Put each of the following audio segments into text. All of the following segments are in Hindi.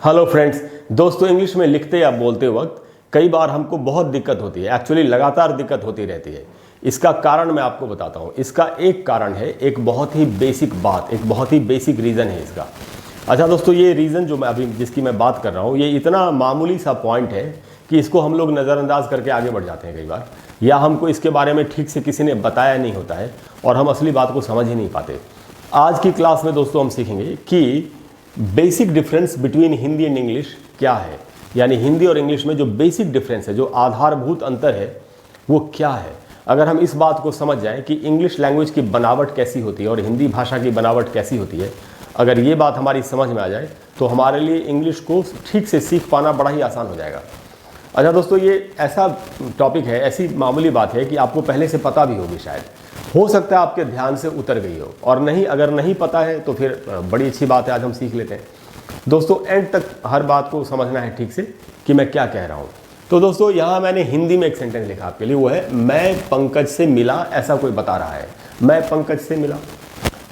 हेलो फ्रेंड्स, दोस्तों इंग्लिश में लिखते या बोलते वक्त कई बार हमको बहुत दिक्कत होती है। एक्चुअली लगातार दिक्कत होती रहती है। इसका कारण मैं आपको बताता हूँ। इसका एक कारण है, एक बहुत ही बेसिक बात, एक बहुत ही बेसिक रीज़न है इसका। अच्छा दोस्तों, ये रीज़न जो मैं अभी जिसकी मैं बात कर रहा हूँ, ये इतना मामूली सा पॉइंट है कि इसको हम लोग नज़रअंदाज करके आगे बढ़ जाते हैं कई बार, या हमको इसके बारे में ठीक से किसी ने बताया नहीं होता है और हम असली बात को समझ ही नहीं पाते। आज की क्लास में दोस्तों हम सीखेंगे कि basic difference between Hindi and English क्या है, यानी हिंदी और इंग्लिश में जो बेसिक डिफरेंस है, जो आधारभूत अंतर है, वो क्या है। अगर हम इस बात को समझ जाएं कि इंग्लिश लैंग्वेज की बनावट कैसी होती है और हिंदी भाषा की बनावट कैसी होती है, अगर ये बात हमारी समझ में आ जाए तो हमारे लिए इंग्लिश को ठीक से सीख पाना बड़ा ही आसान हो जाएगा। अच्छा दोस्तों, ये ऐसा टॉपिक है, ऐसी मामूली बात है कि आपको पहले से पता भी होगी, शायद हो सकता है आपके ध्यान से उतर गई हो, और नहीं, अगर नहीं पता है तो फिर बड़ी अच्छी बात है, आज हम सीख लेते हैं। दोस्तों एंड तक हर बात को समझना है ठीक से कि मैं क्या कह रहा हूँ। तो दोस्तों यहाँ मैंने हिंदी में एक सेंटेंस लिखा आपके लिए, वो है मैं पंकज से मिला। ऐसा कोई बता रहा है, मैं पंकज से मिला।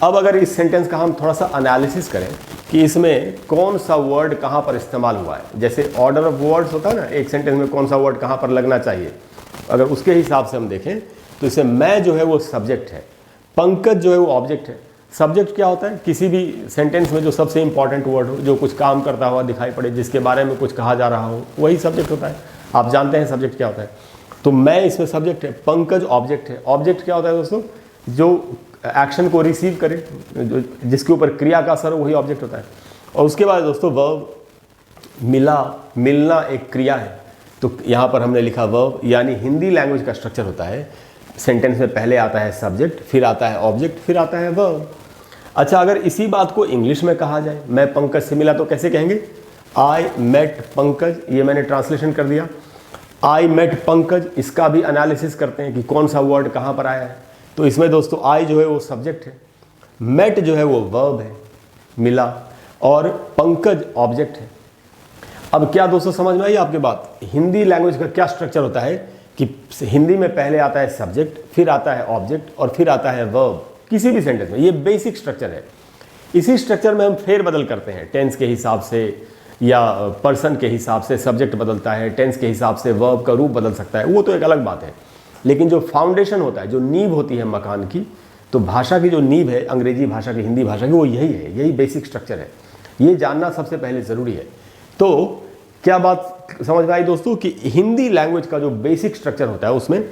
अब अगर इस सेंटेंस का हम थोड़ा सा एनालिसिस करें कि इसमें कौन सा वर्ड कहाँ पर इस्तेमाल हुआ है, जैसे ऑर्डर ऑफ वर्ड्स होता है ना, एक सेंटेंस में कौन सा वर्ड कहाँ पर लगना चाहिए, अगर उसके हिसाब से हम देखें तो इसे मैं जो है वो सब्जेक्ट है, पंकज जो है वो ऑब्जेक्ट है। सब्जेक्ट क्या होता है? किसी भी सेंटेंस में जो सबसे इंपॉर्टेंट वर्ड हो, जो कुछ काम करता हुआ दिखाई पड़े, जिसके बारे में कुछ कहा जा रहा हो, वही सब्जेक्ट होता है। आप जानते हैं सब्जेक्ट क्या होता है। तो मैं इसमें सब्जेक्ट है, पंकज ऑब्जेक्ट है। ऑब्जेक्ट क्या होता है दोस्तों? जो एक्शन को रिसीव करे, जिसके ऊपर क्रिया का असर हो, वही ऑब्जेक्ट होता है। और उसके बाद दोस्तों वर्ब, मिला, मिलना एक क्रिया है, तो यहाँ पर हमने लिखा वर्ब। यानी हिंदी लैंग्वेज का स्ट्रक्चर होता है, सेंटेंस में पहले आता है सब्जेक्ट, फिर आता है ऑब्जेक्ट, फिर आता है वर्ब। अच्छा, अगर इसी बात को इंग्लिश में कहा जाए, मैं पंकज से मिला, तो कैसे कहेंगे? I met Pankaj. ये मैंने ट्रांसलेशन कर दिया, आई मेट पंकज। इसका भी एनालिसिस करते हैं कि कौन सा वर्ड कहाँ पर आया है। तो इसमें दोस्तों आई जो है वो सब्जेक्ट है, मेट जो है वो वर्ब है, मिला, और पंकज ऑब्जेक्ट है। अब क्या दोस्तों समझ में आई आपके बात? हिंदी लैंग्वेज का क्या स्ट्रक्चर होता है कि हिंदी में पहले आता है सब्जेक्ट, फिर आता है ऑब्जेक्ट, और फिर आता है वर्ब, किसी भी सेंटेंस में। ये बेसिक स्ट्रक्चर है। इसी स्ट्रक्चर में हम फेर बदल करते हैं, टेंस के हिसाब से या पर्सन के हिसाब से सब्जेक्ट बदलता है, टेंस के हिसाब से वर्ब का रूप बदल सकता है, वो तो एक अलग बात है। लेकिन जो फाउंडेशन होता है, जो नींव होती है मकान की, तो भाषा की जो नींव है, अंग्रेजी भाषा की, हिंदी भाषा की, वो यही है, यही बेसिक स्ट्रक्चर है। ये जानना सबसे पहले ज़रूरी है। तो क्या बात समझ में आई दोस्तों कि हिंदी लैंग्वेज का जो बेसिक स्ट्रक्चर होता है, उसमें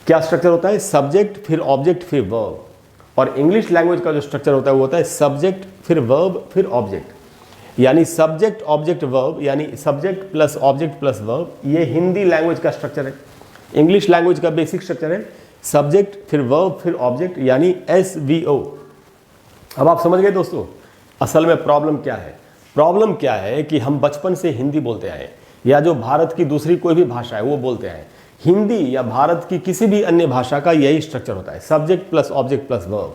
क्या स्ट्रक्चर होता है? सब्जेक्ट, फिर ऑब्जेक्ट, फिर वर्ब। और इंग्लिश लैंग्वेज का जो स्ट्रक्चर होता है वो होता है सब्जेक्ट, फिर वर्ब, फिर ऑब्जेक्ट। यानी सब्जेक्ट ऑब्जेक्ट वर्ब, यानी subject plus object plus verb. ये हिंदी लैंग्वेज का स्ट्रक्चर है। इंग्लिश लैंग्वेज का बेसिक स्ट्रक्चर है सब्जेक्ट, फिर वर्ब, फिर ऑब्जेक्ट, यानी SVO। अब आप समझ गए दोस्तों असल में प्रॉब्लम क्या है? प्रॉब्लम क्या है कि हम बचपन से हिंदी बोलते आए, या जो भारत की दूसरी कोई भी भाषा है वो बोलते आए। हिंदी या भारत की किसी भी अन्य भाषा का यही स्ट्रक्चर होता है, subject plus object plus verb.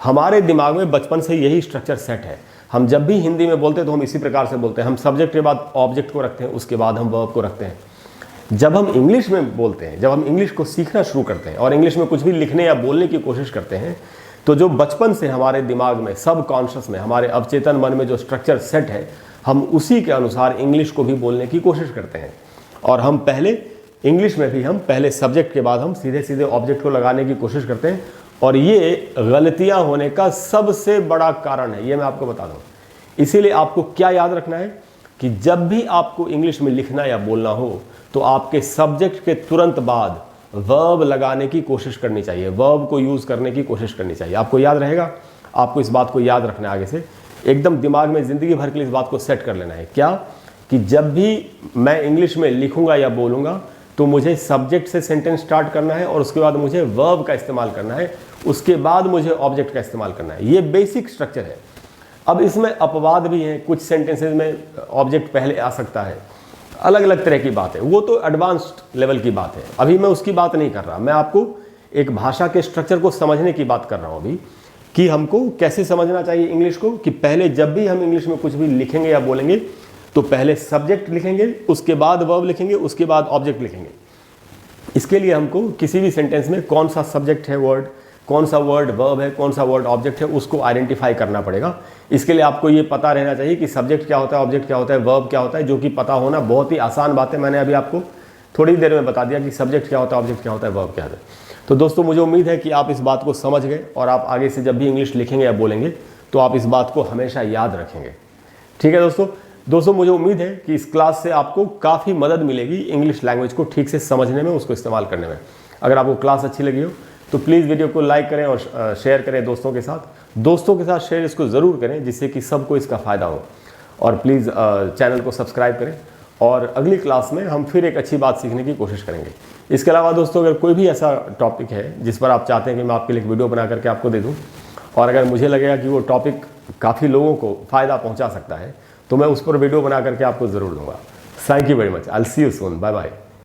हमारे दिमाग में बचपन से यही स्ट्रक्चर सेट है। हम जब भी हिंदी में बोलते हैं तो हम इसी प्रकार से बोलते हैं। हम सब्जेक्ट के बाद ऑब्जेक्ट को रखते हैं, उसके बाद हम वर्ब को रखते हैं। जब हम इंग्लिश में बोलते हैं, जब हम इंग्लिश को सीखना शुरू करते हैं और इंग्लिश में कुछ भी लिखने या बोलने की कोशिश करते हैं, तो जो बचपन से हमारे दिमाग में, सब कॉन्शियस में, हमारे अवचेतन मन में जो स्ट्रक्चर सेट है, हम उसी के अनुसार इंग्लिश को भी बोलने की कोशिश करते हैं। और हम पहले इंग्लिश में भी हम पहले सब्जेक्ट के बाद हम सीधे सीधे ऑब्जेक्ट को लगाने की कोशिश करते हैं। और ये गलतियां होने का सबसे बड़ा कारण है, ये मैं आपको बता दूं। इसीलिए आपको क्या याद रखना है कि जब भी आपको इंग्लिश में लिखना या बोलना हो, तो आपके सब्जेक्ट के तुरंत बाद वर्ब लगाने की कोशिश करनी चाहिए, वर्ब को यूज़ करने की कोशिश करनी चाहिए। आपको याद रहेगा, आपको इस बात को याद रखना है, आगे से एकदम दिमाग में ज़िंदगी भर के लिए इस बात को सेट कर लेना है। क्या कि जब भी मैं इंग्लिश में लिखूंगा या बोलूँगा तो मुझे सब्जेक्ट से सेंटेंस स्टार्ट करना है, और उसके बाद मुझे वर्ब का इस्तेमाल करना है, उसके बाद मुझे ऑब्जेक्ट का इस्तेमाल करना है। ये बेसिक स्ट्रक्चर है। अब इसमें अपवाद भी हैं, कुछ सेंटेंसेज में ऑब्जेक्ट पहले आ सकता है, अलग अलग तरह की बात है, वो तो एडवांस्ड लेवल की बात है। अभी मैं उसकी बात नहीं कर रहा, मैं आपको एक भाषा के स्ट्रक्चर को समझने की बात कर रहा हूँ अभी, कि हमको कैसे समझना चाहिए इंग्लिश को। कि पहले जब भी हम इंग्लिश में कुछ भी लिखेंगे या बोलेंगे, तो पहले सब्जेक्ट लिखेंगे, उसके बाद वर्ब लिखेंगे, उसके बाद ऑब्जेक्ट लिखेंगे। इसके लिए हमको किसी भी सेंटेंस में कौन सा सब्जेक्ट है वर्ड, कौन सा वर्ड वर्ब है, कौन सा वर्ड ऑब्जेक्ट है, उसको आइडेंटिफाई करना पड़ेगा। इसके लिए आपको ये पता रहना चाहिए कि सब्जेक्ट क्या होता है, ऑब्जेक्ट क्या होता है, वर्ब क्या होता है, जो कि पता होना बहुत ही आसान बात है। मैंने अभी आपको थोड़ी देर में बता दिया कि सब्जेक्ट क्या होता है, ऑब्जेक्ट क्या होता है, वर्ब क्या होता है। तो दोस्तों मुझे उम्मीद है कि आप इस बात को समझ गए और आप आगे से जब भी इंग्लिश लिखेंगे या बोलेंगे तो आप इस बात को हमेशा याद रखेंगे। ठीक है दोस्तों मुझे उम्मीद है कि इस क्लास से आपको काफ़ी मदद मिलेगी इंग्लिश लैंग्वेज को ठीक से समझने में, उसको इस्तेमाल करने में। अगर आपको क्लास अच्छी लगी हो तो प्लीज़ वीडियो को लाइक करें और शेयर करें दोस्तों के साथ शेयर इसको ज़रूर करें, जिससे कि सबको इसका फ़ायदा हो। और प्लीज़ चैनल को सब्सक्राइब करें और अगली क्लास में हम फिर एक अच्छी बात सीखने की कोशिश करेंगे। इसके अलावा दोस्तों अगर कोई भी ऐसा टॉपिक है जिस पर आप चाहते हैं कि मैं आपके लिए एक वीडियो बना करके आपको दे दूँ, और अगर मुझे लगेगा कि वो टॉपिक काफ़ी लोगों को फ़ायदा पहुंचा सकता है, तो मैं उस पर वीडियो बना करके आपको ज़रूर दूंगा। Thank you very much. I will see you soon. Bye bye.